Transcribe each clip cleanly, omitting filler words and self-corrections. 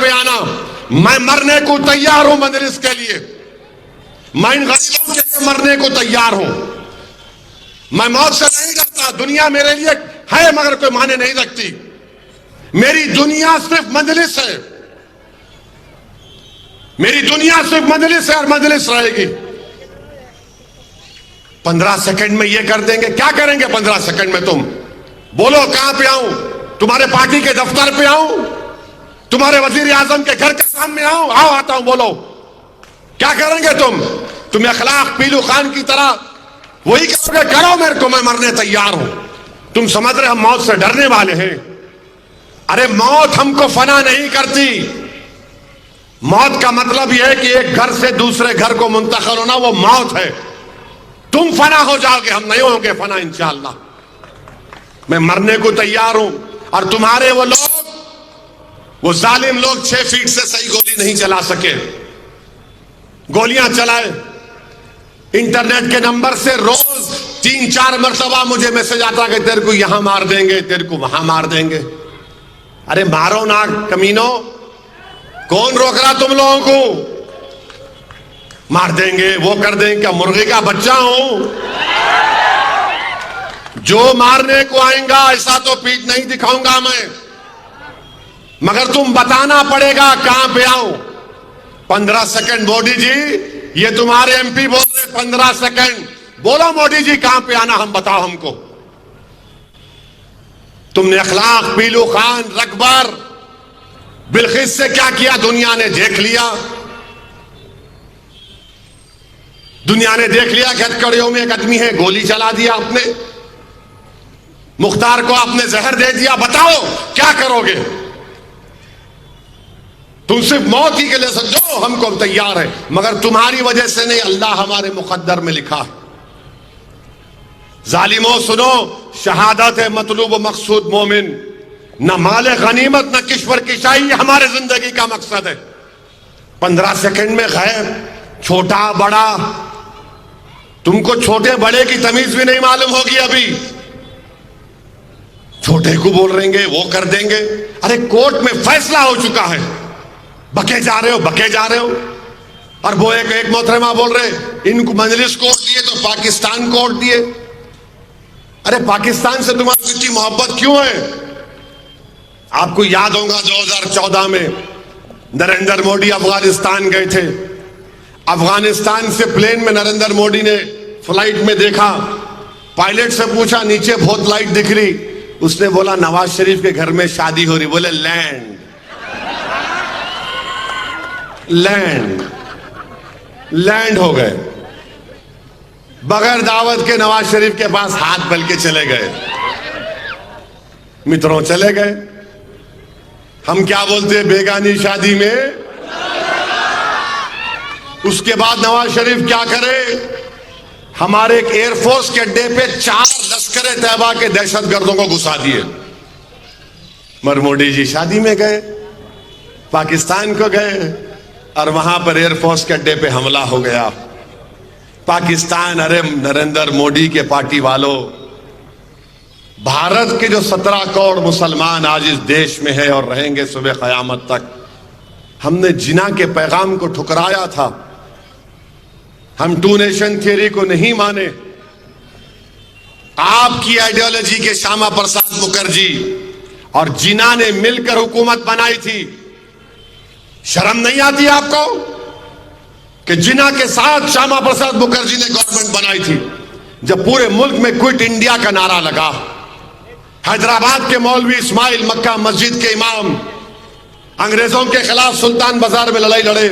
पे आना, मैं मरने को तैयार हूं मजलिस के लिए, मैं इन गरीबों के लिए मरने को तैयार हूं। मैं मौत से नहीं डरता, दुनिया मेरे लिए है मगर कोई माने नहीं रखती। मेरी दुनिया सिर्फ मजलिस है, मेरी दुनिया सिर्फ मजलिस है और मजलिस रहेगी। 15 सेकंड में ये कर देंगे, क्या करेंगे 15 सेकंड में? तुम बोलो कहां पे आऊं? तुम्हारे पार्टी के दफ्तर पे आऊं? तुम्हारे वजीर आजम के घर के सामने आऊं? आओ, आता हूं, बोलो क्या करेंगे तुम? तुम अखलाक पीलू खान की तरह वही करोगे? करो मेरे को, मैं मरने तैयार हूं। तुम समझ रहे हम मौत से डरने वाले हैं? अरे मौत हमको फना नहीं करती। मौत का मतलब यह है कि एक घर से दूसरे घर को मुंतकिल होना, वो मौत है। तुम फना हो जाओगे, हम नहीं होंगे फना इंशाअल्लाह। मैं मरने को तैयार हूं और तुम्हारे वो लोग, वो जालिम लोग 6 फीट से सही गोली नहीं चला सके, गोलियां चलाए। इंटरनेट के नंबर से रोज 3-4 मरतबा मुझे मैसेज आता कि तेरे को यहां मार देंगे, तेरे को वहां मार देंगे। अरे मारो ना कमीनो, कौन रोक रहा तुम लोगों को? मार देंगे, वो कर देंगे। क्या मुर्गे का बच्चा हूं? जो मारने को आएगा ऐसा तो पीठ नहीं दिखाऊंगा मैं, मगर तुम बताना पड़ेगा कहां पे आऊं। 15 सेकंड मोदी जी, ये तुम्हारे एमपी बोल रहे 15 सेकंड। बोलो मोदी जी कहां पे आना, हम बताओ हमको। तुमने अखलाक पीलू खान रकबर बिल्किस से क्या किया? दुनिया ने देख लिया, दुनिया ने देख लिया कि हथकड़ियों में एक आदमी है, गोली चला दिया आपने, मुख्तार को आपने जहर दे दिया। बताओ क्या करोगे? तुम सिर्फ मौत ही के लिए समझो, हमको तैयार है, मगर तुम्हारी वजह से नहीं, अल्लाह हमारे मुकद्दर में लिखा है। जालिमों सुनो, शहादत है मतलूब व मकसूद मोमिन, न माल गनीमत न किश्वर की शाही, हमारे जिंदगी का मकसद है। 15 सेकंड में गैब, छोटा बड़ा, तुमको छोटे बड़े की तमीज भी नहीं मालूम होगी अभी। छोटे को बोल रहेंगे, वो कर देंगे। अरे कोर्ट में फैसला हो चुका है, बके जा रहे हो, बके जा रहे हो। और वो एक मोहतरमा बोल रहे, इनको मजलिस कोर्ट दिए तो पाकिस्तान कोर्ट दिए। अरे पाकिस्तान से तुम्हारी इतनी मोहब्बत क्यों है? आपको याद होगा 2014 में नरेंद्र मोदी अफगानिस्तान गए थे। अफगानिस्तान से प्लेन में नरेंद्र मोदी ने फ्लाइट में देखा, पायलट से पूछा नीचे बहुत लाइट दिख रही, उसने बोला नवाज शरीफ के घर में शादी हो रही। बोले लैंड, लैंड, लैंड हो गए। बगैर दावत के नवाज शरीफ के पास हाथ बल के चले गए। मित्रों चले गए। हम क्या बोलते हैं बेगानी शादी में? उसके बाद नवाज शरीफ क्या करे? हमारे एक एयरफोर्स के अड्डे पे 4 लश्कर तैयबा के दहशतगर्दों को घुसा दिए। मगर मोदी जी शादी में गए, पाकिस्तान को गए और वहां पर एयरफोर्स के अड्डे पे हमला हो गया। पाकिस्तान, अरे नरेंद्र मोदी के पार्टी वालों, भारत के जो 17 करोड़ मुसलमान आज इस देश में है और रहेंगे सुबह क़यामत तक, हमने जिना के पैगाम को ठुकराया था। हम 2 नेशन थियरी को नहीं माने। आपकी आइडियोलॉजी के श्यामा प्रसाद मुखर्जी और जिना ने मिलकर हुकूमत बनाई थी। शर्म नहीं आती आपको कि जिना के साथ श्यामा प्रसाद मुखर्जी ने गवर्नमेंट बनाई थी? जब पूरे मुल्क में क्विट इंडिया का नारा लगा, हैदराबाद के मौलवी इस्माइल मक्का मस्जिद के इमाम अंग्रेजों के खिलाफ सुल्तान बाजार में लड़ाई लड़े।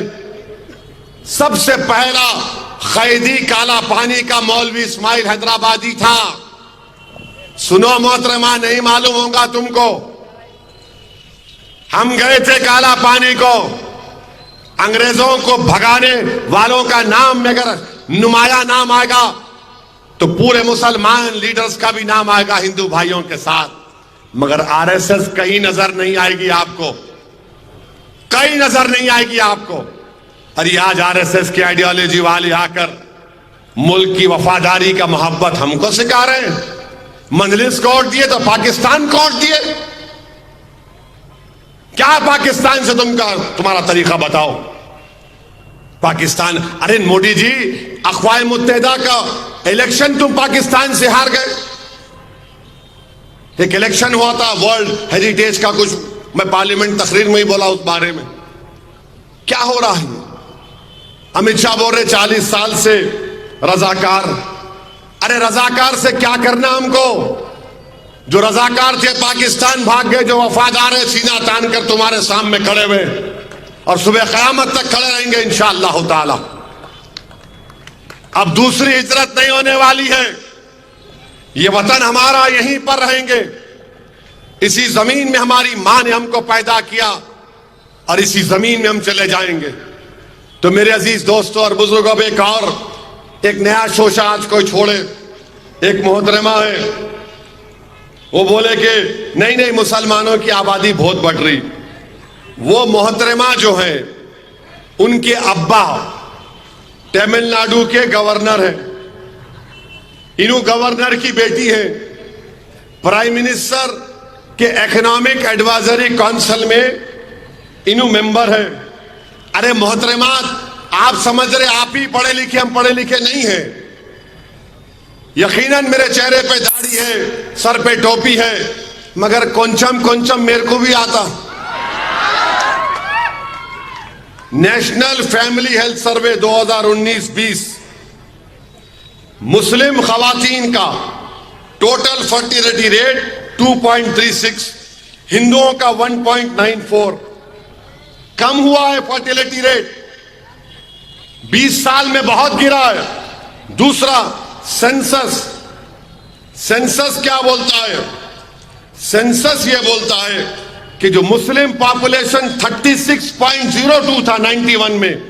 सबसे पहला कैदी काला पानी का मौलवी इस्माइल हैदराबादी था। सुनो मोहतरमा, नहीं मालूम होगा तुमको, हम गए थे काला पानी को। अंग्रेजों को भगाने वालों का नाम में अगर नुमाया नाम आएगा तो पूरे मुसलमान लीडर्स का भी नाम आएगा हिंदू भाइयों के साथ। मगर आरएसएस कहीं नजर नहीं आएगी आपको, कहीं नजर नहीं आएगी आपको। और आज आरएसएस की आइडियोलॉजी वाले आकर मुल्क की वफादारी का मोहब्बत हमको सिखा रहे हैं। मजलिस कोर्ट दिए तो पाकिस्तान कोर्ट दिए। क्या पाकिस्तान से तुम्हारा तरीका बताओ। पाकिस्तान, अरे मोदी जी, अक़वाम मुत्तहिदा का इलेक्शन तुम पाकिस्तान से हार गए। एक इलेक्शन हुआ था वर्ल्ड हेरिटेज का, कुछ मैं पार्लियामेंट तकरीर में ही बोला उस बारे में। क्या हो रहा है? अमित शाह बोल रहे 40 साल से रजाकार। अरे रजाकार से क्या करना हमको? जो रजाकार थे पाकिस्तान भाग गए, जो वफादार है सीना तान कर तुम्हारे सामने खड़े हुए और सुबह क़यामत तक खड़े रहेंगे इंशाअल्लाह ताला। अब दूसरी हिजरत नहीं होने वाली है। ये वतन हमारा, यहीं पर रहेंगे। इसी जमीन में हमारी मां ने हमको पैदा किया और इसी जमीन में हम चले जाएंगे। तो मेरे अजीज दोस्तों और बुजुर्गों, अब एक नया शोशा आज कोई छोड़े। एक मोहतरमा है, वो बोले कि नहीं नहीं मुसलमानों की आबादी बहुत बढ़ रही। वो मोहतरमा जो है, उनके अब्बा तमिलनाडु के गवर्नर हैं। इन्हों गवर्नर की बेटी है, प्राइम मिनिस्टर के इकोनॉमिक एडवाइजरी काउंसिल में इन्हों मेंबर है। अरे मोहतरमा, आप समझ रहे आप ही पढ़े लिखे, हम पढ़े लिखे नहीं हैं। यकीनन मेरे चेहरे पे दाढ़ी है, सर पे टोपी है, मगर कोंचम मेरे को भी आता। नेशनल फैमिली हेल्थ सर्वे 2019-20 मुस्लिम खवातीन का टोटल फर्टिलिटी रेट 2.36, हिंदुओं का 1.94 कम हुआ है। फर्टिलिटी रेट 20 साल में बहुत गिरा है। दूसरा, सेंसस क्या बोलता है? सेंसस ये बोलता है कि जो मुस्लिम पॉपुलेशन 36.02 था 91 में,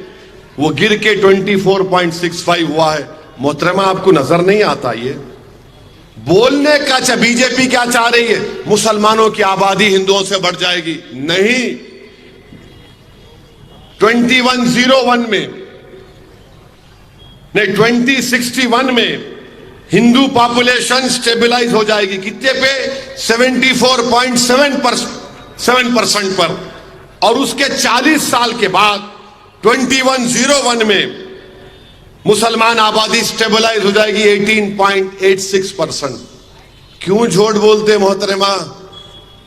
वो गिर के 24.65 हुआ है। मोहतरमा, आपको नजर नहीं आता ये बोलने का? अच्छा, बीजेपी क्या चाह रही है? मुसलमानों की आबादी हिंदुओं से बढ़ जाएगी। नहीं, 2101 में नहीं 2061 में हिंदू पॉपुलेशन स्टेबलाइज हो जाएगी। कितने पे? 74.7% पर। और उसके 40 साल के बाद 2101 में मुसलमान आबादी स्टेबलाइज हो जाएगी 18.86%। क्यों झूठ बोलते मोहतरमा?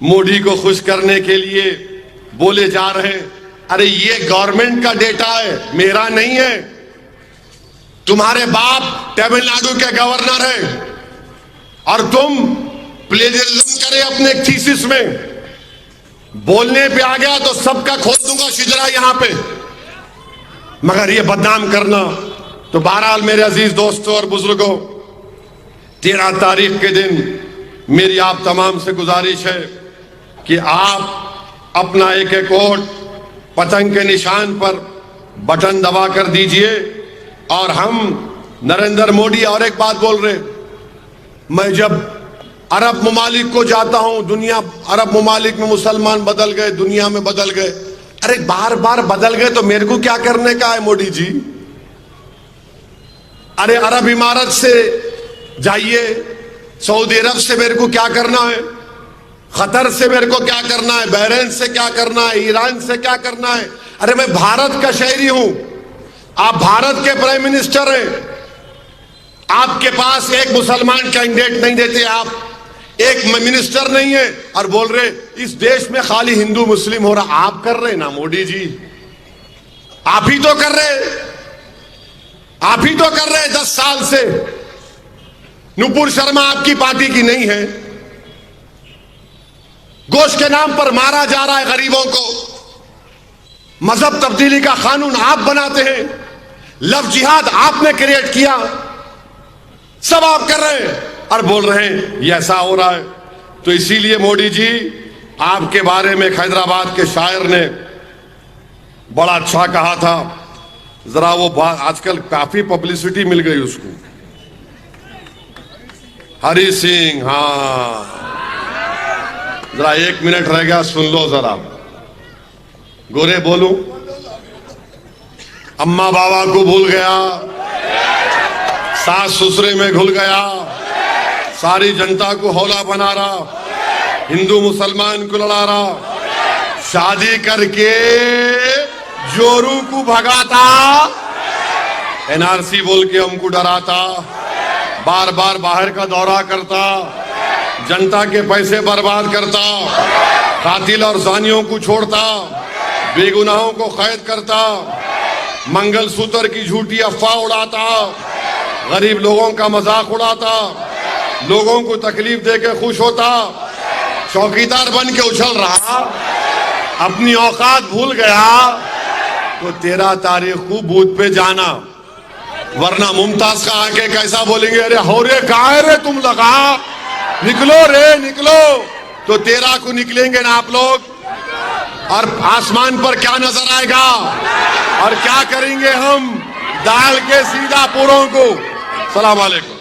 मोदी को खुश करने के लिए बोले जा रहे हैं। अरे ये गवर्नमेंट का डेटा है, मेरा नहीं है। तुम्हारे बाप तमिलनाडु के गवर्नर है और तुम प्लेजरिज्म करे अपने थीसिस में। बोलने पे आ गया तो सबका खोल दूंगा शिजरा यहां पे, मगर ये बदनाम करना। तो बहरहाल मेरे अजीज दोस्तों और बुजुर्गों, 13 तारीख के दिन मेरी आप तमाम से गुजारिश है कि आप अपना एक एक वोट पतंग के निशान पर बटन दबा कर दीजिए। और हम नरेंद्र मोदी, और एक बात बोल रहे, मैं जब अरब ममालिक को जाता हूं, दुनिया अरब ममालिक में मुसलमान बदल गए, दुनिया में बदल गए। अरे बार बार बदल गए तो मेरे को क्या करने का है मोदी जी? अरे अरब इमारत से जाइए, सऊदी अरब से मेरे को क्या करना है? कतर से मेरे को क्या करना है? बहरीन से क्या करना है? ईरान से क्या करना है? अरे मैं भारत का शहरी हूं, आप भारत के प्राइम मिनिस्टर हैं। आपके पास एक मुसलमान कैंडिडेट नहीं देते, आप एक मिनिस्टर नहीं है और बोल रहे इस देश में खाली हिंदू मुस्लिम हो रहा। आप कर रहे ना मोदी जी, आप ही तो कर रहे, आप ही तो कर रहे 10 साल से। नुपुर शर्मा आपकी पार्टी की नहीं है। गोश्त के नाम पर मारा जा रहा है गरीबों को। मजहब तब्दीली का कानून आप बनाते हैं, लव जिहाद आपने क्रिएट किया, सब आप कर रहे हैं और बोल रहे हैं ये ऐसा हो रहा है। तो इसीलिए मोदी जी, आपके बारे में हैदराबाद के शायर ने बड़ा अच्छा कहा था। जरा वो बात, आजकल काफी पब्लिसिटी मिल गई उसको, हरी सिंह। हाँ, जरा 1 मिनट रह गया, सुन लो जरा। गोरे बोलूं, अम्मा बाबा को भूल गया, सास ससुरे में घुल गया, सारी जनता को हौला बना रहा, हिंदू मुसलमान को लड़ा रहा, शादी करके जोरू को भगाता, एनआरसी बोल के हमको डराता, बार बार बाहर का दौरा करता, जनता के पैसे बर्बाद करता, कातिल और जानियों को छोड़ता, बेगुनाहों को कैद करता, मंगलसूत्र की झूठी अफवाह उड़ाता, गरीब लोगों का मजाक उड़ाता, लोगों को तकलीफ देके खुश होता, चौकीदार बन के उछल रहा, अपनी औकात भूल गया तो 13 तारीख को बूथ पे जाना, वरना मुमताज का आके कैसा बोलेंगे, अरे हो रे कहाँ है रे तुम लगा, निकलो रे निकलो। तो 13 को निकलेंगे ना आप लोग, और आसमान पर क्या नजर आएगा और क्या करेंगे हम, डाल के सीधा पुरों को। सलाम वालेकुम।